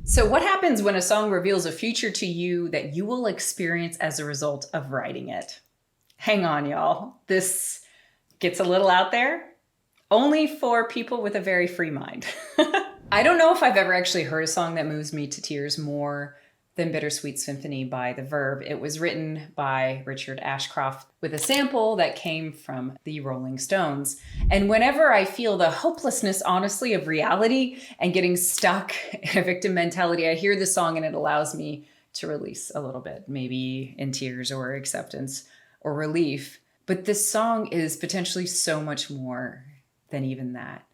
So what happens when a song reveals a future to you that you will experience as a result of writing it? Hang on, y'all. This gets a little out there, only for people with a very free mind. I don't know if I've ever actually heard a song that moves me to tears more than Bittersweet Symphony by The Verve. It was written by Richard Ashcroft with a sample that came from the Rolling Stones. And whenever I feel the hopelessness, honestly, of reality and getting stuck in a victim mentality, I hear the song and it allows me to release a little bit, maybe in tears or acceptance or relief. But this song is potentially so much more than even that.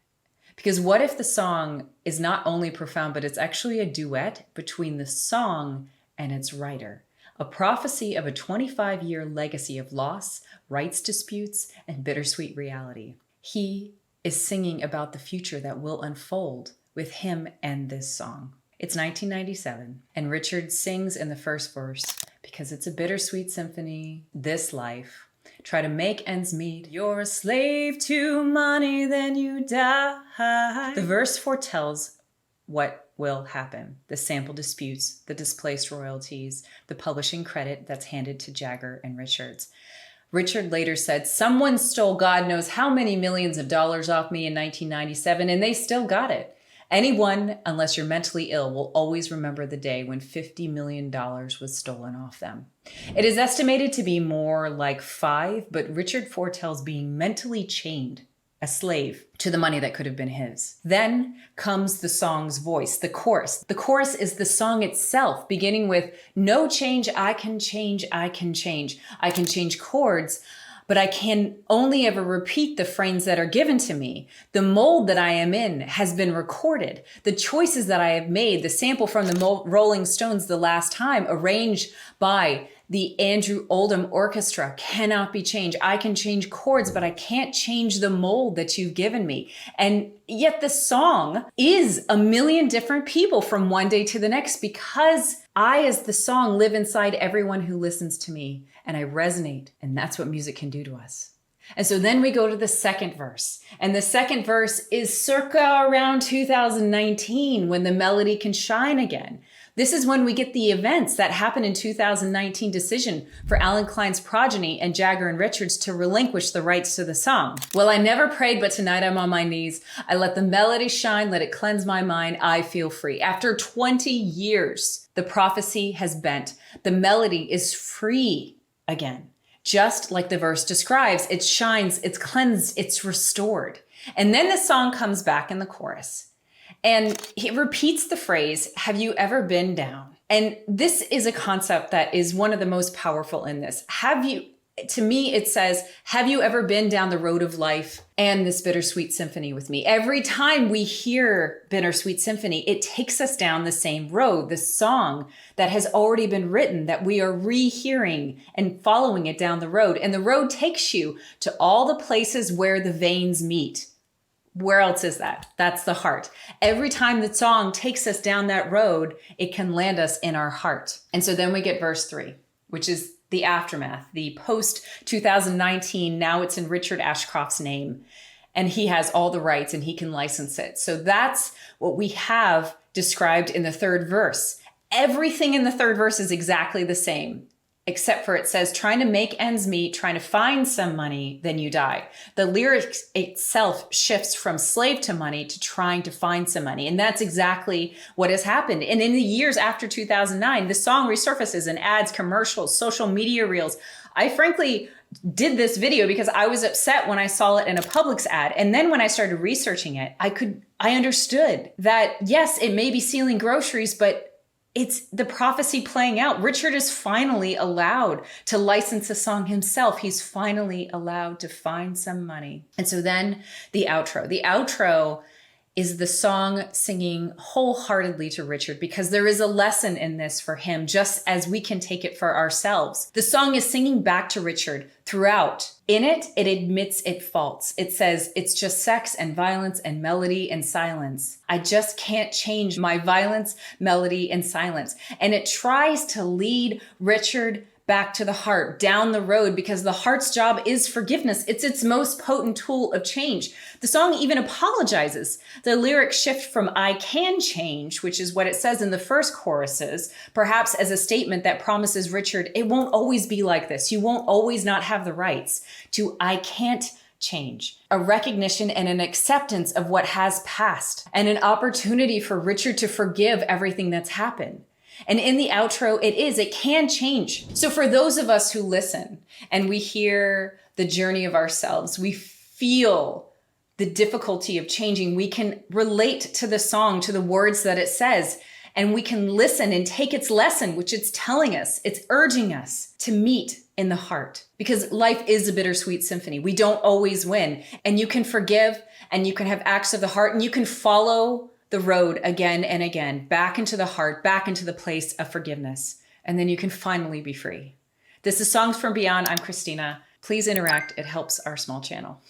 Because what if the song is not only profound, but it's actually a duet between the song and its writer? A prophecy of a 25-year legacy of loss, rights disputes, and bittersweet reality. He is singing about the future that will unfold with him and this song. It's 1997, and Richard sings in the first verse, because it's a bittersweet symphony, this life. Try to make ends meet. You're a slave to money, then you die. The verse foretells what will happen. The sample disputes, the displaced royalties, the publishing credit that's handed to Jagger and Richards. Richard later said, someone stole God knows how many millions of dollars off me in 1997, and they still got it. Anyone, unless you're mentally ill, will always remember the day when $50 million was stolen off them. It is estimated to be more like 5, but Richard foretells being mentally chained, a slave, to the money that could have been his. Then comes the song's voice, the chorus. The chorus is the song itself, beginning with, no change, I can change, I can change. I can change chords, but I can only ever repeat the frames that are given to me. The mold that I am in has been recorded. The choices that I have made, the sample from the Rolling Stones the last time, arranged by the Oldham Orchestra, cannot be changed. I can change chords, but I can't change the mold that you've given me. And yet the song is a million different people from one day to the next, because I, as the song, live inside everyone who listens to me, and I resonate, and that's what music can do to us. And so then we go to the second verse, and the second verse is circa around 2019, when the melody can shine again. This is when we get the events that happened in 2019 decision for Alan Klein's progeny and Jagger and Richards to relinquish the rights to the song. Well, I never prayed, but tonight I'm on my knees. I let the melody shine, let it cleanse my mind. I feel free. After 20 years, the prophecy has bent. The melody is free again. Just like the verse describes, it shines, it's cleansed, it's restored. And then the song comes back in the chorus. And he repeats the phrase, have you ever been down? And this is a concept that is one of the most powerful in this. To me, it says, have you ever been down the road of life and this bittersweet symphony with me? Every time we hear Bittersweet Symphony, it takes us down the same road, the song that has already been written, that we are rehearing and following it down the road. And the road takes you to all the places where the veins meet. Where else is that? That's the heart. Every time the song takes us down that road, it can land us in our heart. And so then we get verse 3, which is the aftermath, the post-2019, now it's in Richard Ashcroft's name, and he has all the rights and he can license it. So that's what we have described in the third verse. Everything in the third verse is exactly the same, except for it says, trying to make ends meet, trying to find some money, then you die. The lyric itself shifts from slave to money to trying to find some money. And that's exactly what has happened. And in the years after 2009, the song resurfaces in ads, commercials, social media reels. I frankly did this video because I was upset when I saw it in a Publix ad. And then when I started researching it, I understood that, yes, it may be stealing groceries, but it's the prophecy playing out. Richard is finally allowed to license a song himself. He's finally allowed to find some money. And so then the outro. The outro is the song singing wholeheartedly to Richard, because there is a lesson in this for him, just as we can take it for ourselves. The song is singing back to Richard throughout. In it, it admits its faults. It says, it's just sex and violence and melody and silence. I just can't change my violence, melody, and silence. And it tries to lead Richard back to the heart, down the road, because the heart's job is forgiveness. It's its most potent tool of change. The song even apologizes. The lyrics shift from I can change, which is what it says in the first choruses, perhaps as a statement that promises Richard, it won't always be like this. You won't always not have the rights, to I can't change, a recognition and an acceptance of what has passed, and an opportunity for Richard to forgive everything that's happened. And in the outro, it can change. So for those of us who listen and we hear the journey of ourselves, we feel the difficulty of changing, we can relate to the song, to the words that it says, and we can listen and take its lesson, which it's telling us, it's urging us to meet in the heart. Because life is a bittersweet symphony. We don't always win. And you can forgive, and you can have acts of the heart, and you can follow the road again and again, back into the heart, back into the place of forgiveness. And then you can finally be free. This is Songs from Beyond. I'm Kristina. Please interact. It helps our small channel.